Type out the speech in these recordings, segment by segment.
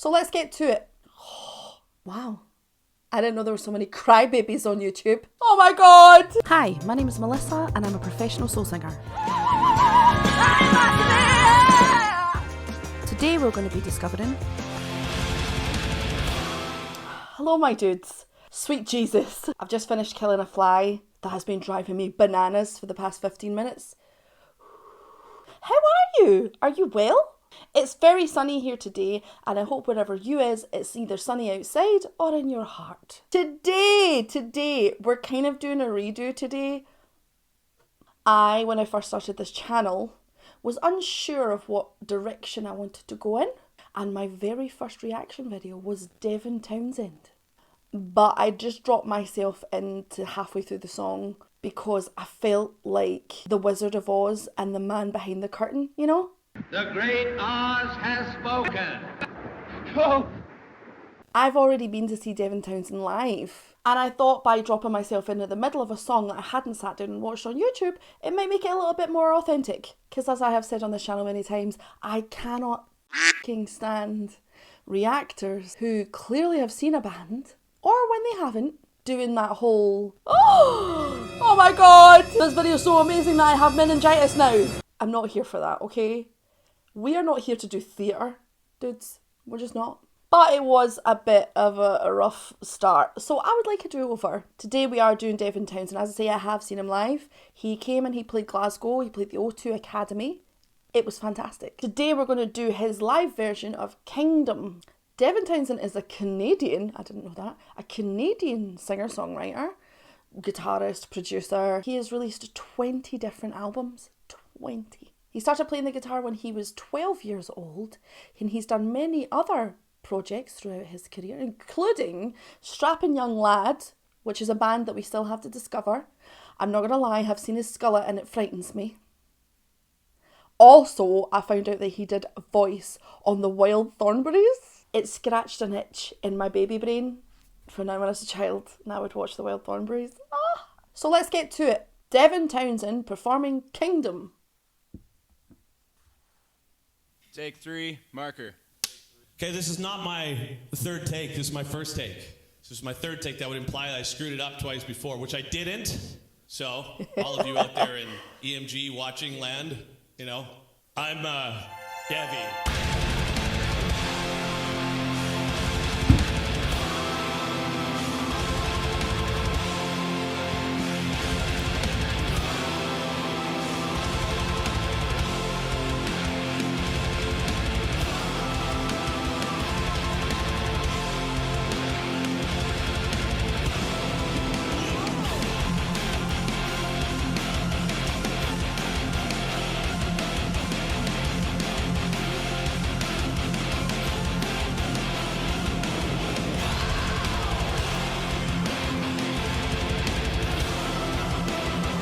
So let's get to it. Wow. I didn't know there were so many crybabies on YouTube. Oh my god! Hi, my name is Melissa and I'm a professional soul singer. Today we're going to be discovering... Hello my dudes. Sweet Jesus. I've just finished killing a fly that has been driving me bananas for the past 15 minutes. How are you? Are you well? It's very sunny here today, and I hope wherever you is, it's either sunny outside or in your heart. Today, we're kind of doing a redo today. When I first started this channel, was unsure of what direction I wanted to go in, and my very first reaction video was Devin Townsend. But I just dropped myself into halfway through the song because I felt like the Wizard of Oz and the man behind the curtain, you know? The great Oz has spoken. Oh. I've already been to see Devin Townsend live, and I thought by dropping myself into the middle of a song that I hadn't sat down and watched on YouTube, it might make it a little bit more authentic. Because as I have said on this channel many times, I cannot f***ing stand reactors who clearly have seen a band, or when they haven't, doing that whole, oh my god, this video is so amazing that I have meningitis now. I'm not here for that, okay? We are not here to do theatre, dudes. We're just not. But it was a bit of a rough start, so I would like a do-over. Today we are doing Devin Townsend. As I say, I have seen him live. He came and he played Glasgow. He played the O2 Academy. It was fantastic. Today we're going to do his live version of Kingdom. Devin Townsend is a Canadian, I didn't know that, a Canadian singer-songwriter, guitarist, producer. He has released 20 different albums. 20. He started playing the guitar when he was 12 years old, and he's done many other projects throughout his career, including Strappin' Young Lad, which is a band that we still have to discover. I'm not going to lie, I've seen his skillet and it frightens me. Also, I found out that he did a voice on the Wild Thornberrys. It scratched an itch in my baby brain from now when I was a child, and I would watch the Wild Thornberrys. So let's get to it. Devin Townsend performing Kingdom. Take 3, marker. Okay, this is not my third take, this is my first take. This is my third take. That would imply that I screwed it up twice before, which I didn't. So, all of you out there in EMG watching land, you know, I'm Devi.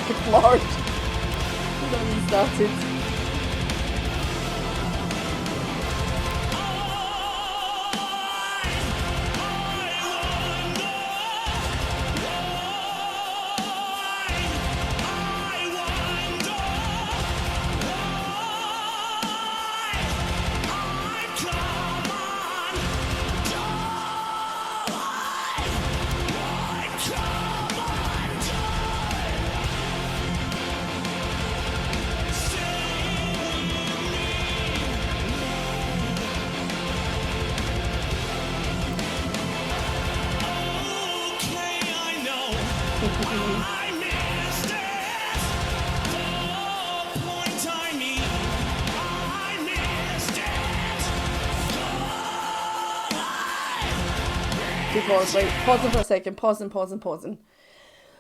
Good lord. We've not even started. I missed it. The point I need. I missed it. Do pause, right? Pausing for a second. Pausing.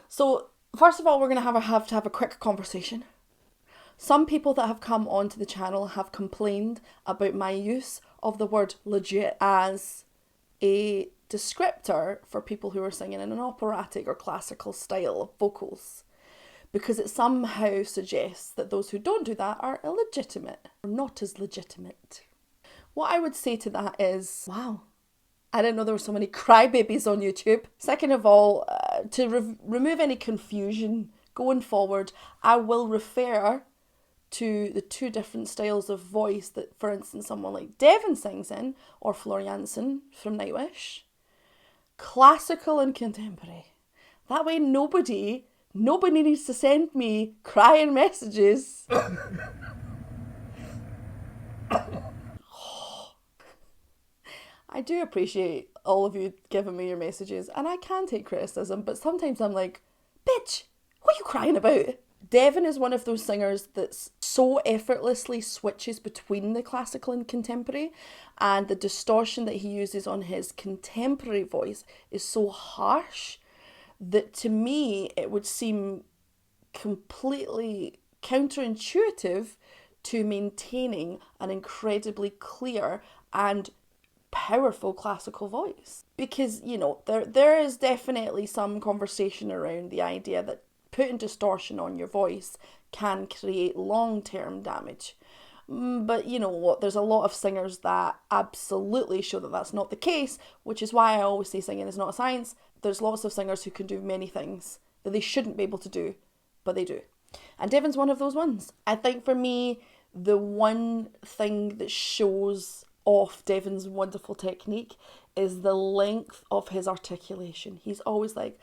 So, first of all, we're going to have to have a quick conversation. Some people that have come onto the channel have complained about my use of the word legit as a descriptor for people who are singing in an operatic or classical style of vocals, because it somehow suggests that those who don't do that are illegitimate or not as legitimate. What I would say to that is, wow, I didn't know there were so many crybabies on YouTube. Second of all, to remove any confusion going forward, I will refer to the two different styles of voice that, for instance, someone like Devin sings in, or Floriansen from Nightwish. Classical and contemporary. That way nobody needs to send me crying messages. I do appreciate all of you giving me your messages, and I can take criticism, but sometimes I'm like, bitch, what are you crying about? Devin is one of those singers that's so effortlessly switches between the classical and contemporary, and the distortion that he uses on his contemporary voice is so harsh that to me it would seem completely counterintuitive to maintaining an incredibly clear and powerful classical voice. Because, you know, there is definitely some conversation around the idea that putting distortion on your voice can create long-term damage. But you know what, there's a lot of singers that absolutely show that that's not the case, which is why I always say singing is not a science. There's lots of singers who can do many things that they shouldn't be able to do, but they do. And Devin's one of those ones. I think for me, the one thing that shows off Devin's wonderful technique is the length of his articulation. He's always like,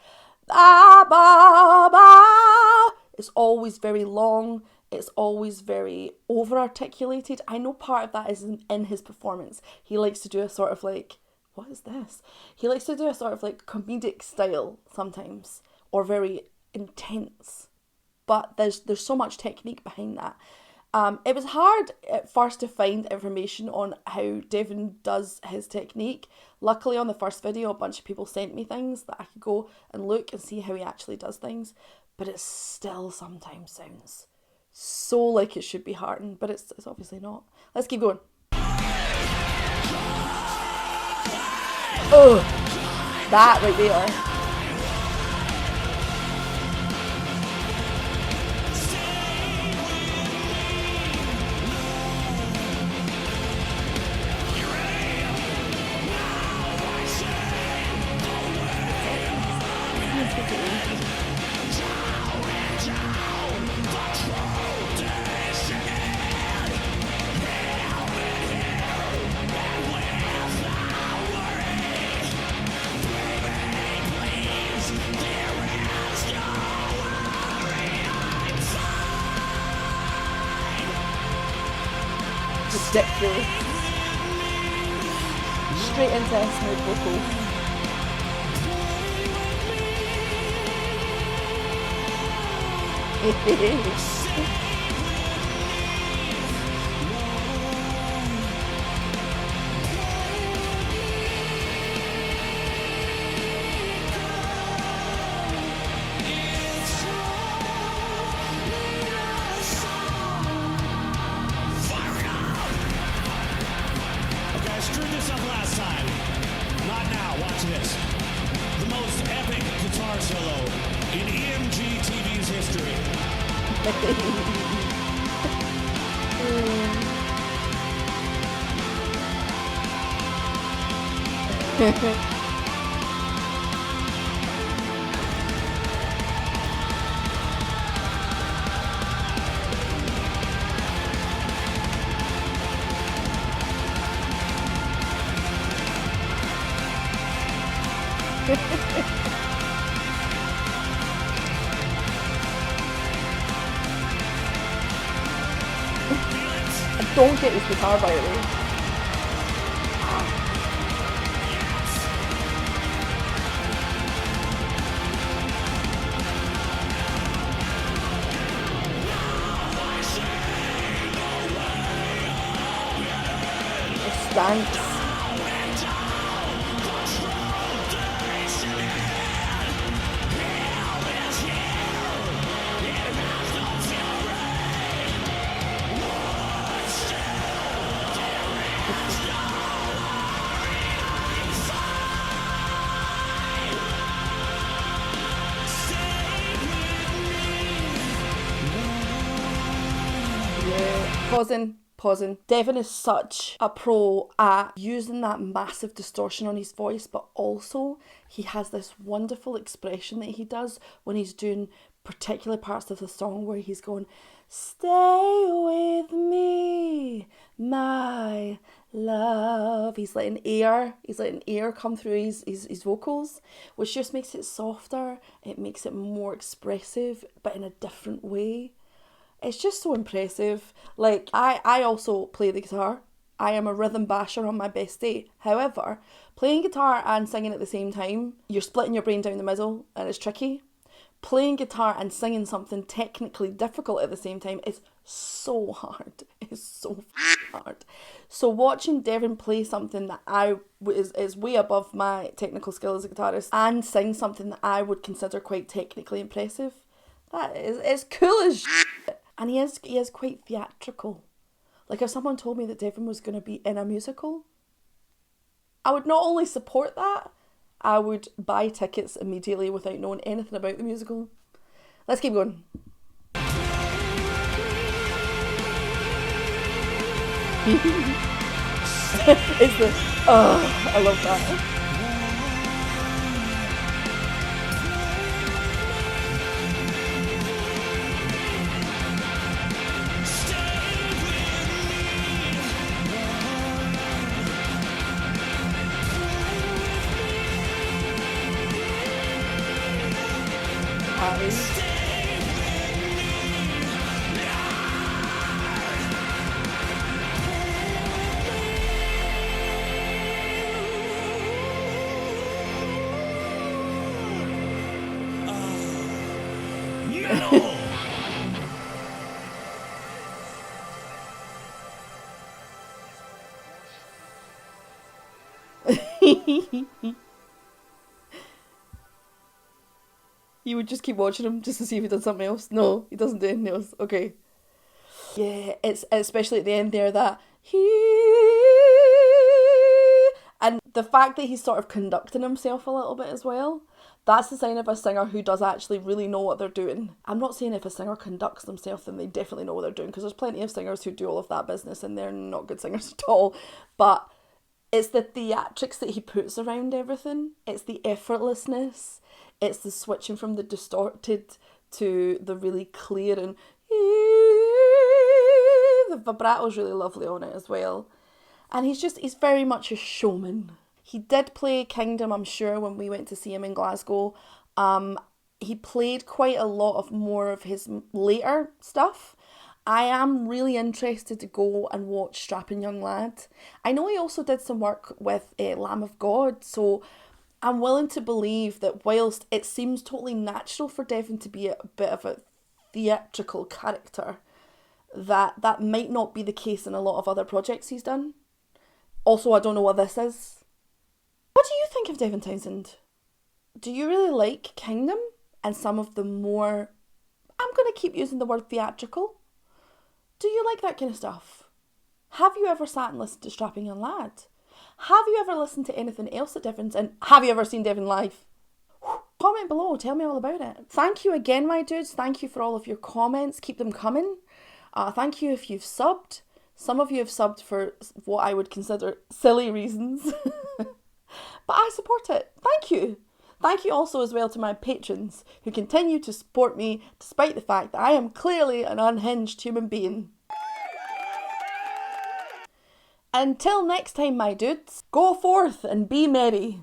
ba, ba, ba. It's always very long. It's always very over-articulated. I know part of that is in his performance. He likes to do a sort of like, what is this? He likes to do a sort of like comedic style sometimes, or very intense. But there's so much technique behind that. It was hard at first to find information on how Devin does his technique. Luckily on the first video, a bunch of people sent me things that I could go and look and see how he actually does things. But it still sometimes sounds so like it should be hardened, but it's obviously not. Let's keep going. Oh, that right there. Ridiculous. Straight into a smooth vocal. I don't get his guitar by the way. It stinks. Pausing. Devin is such a pro at using that massive distortion on his voice, but also he has this wonderful expression that he does when he's doing particular parts of the song where he's going, Stay with me, my love. He's letting air come through his vocals, which just makes it softer. It makes it more expressive, but in a different way. It's just so impressive. Like, I also play the guitar. I am a rhythm basher on my best day. However, playing guitar and singing at the same time, you're splitting your brain down the middle and it's tricky. Playing guitar and singing something technically difficult at the same time is so hard. It's so hard. So watching Devin play something that is way above my technical skill as a guitarist and sing something that I would consider quite technically impressive, that is cool as shit. And he is quite theatrical. Like, if someone told me that Devin was going to be in a musical, I would not only support that, I would buy tickets immediately without knowing anything about the musical. Let's keep going. I love that. You would just keep watching him just to see if he did something else. No, he doesn't do anything else. Okay. Yeah, it's especially at the end there that and the fact that he's sort of conducting himself a little bit as well. That's the sign of a singer who does actually really know what they're doing. I'm not saying if a singer conducts themselves, then they definitely know what they're doing, because there's plenty of singers who do all of that business and they're not good singers at all. But it's the theatrics that he puts around everything. It's the effortlessness. It's the switching from the distorted to the really clear, and the vibrato's really lovely on it as well. And he's very much a showman. He did play Kingdom, I'm sure, when we went to see him in Glasgow. He played quite a lot of more of his later stuff. I am really interested to go and watch Strapping Young Lad. I know he also did some work with Lamb of God, so I'm willing to believe that whilst it seems totally natural for Devin to be a bit of a theatrical character, that might not be the case in a lot of other projects he's done. Also, I don't know what this is. What do you think of Devin Townsend? Do you really like Kingdom and some of the more, I'm going to keep using the word theatrical? Do you like that kind of stuff? Have you ever sat and listened to Strapping Young Lad? Have you ever listened to anything else that Devin's in? Have you ever seen Devin live? Comment below, tell me all about it. Thank you again, my dudes. Thank you for all of your comments. Keep them coming. Thank you if you've subbed. Some of you have subbed for what I would consider silly reasons. But I support it. Thank you. Thank you also as well to my patrons who continue to support me despite the fact that I am clearly an unhinged human being. Until next time, my dudes, go forth and be merry.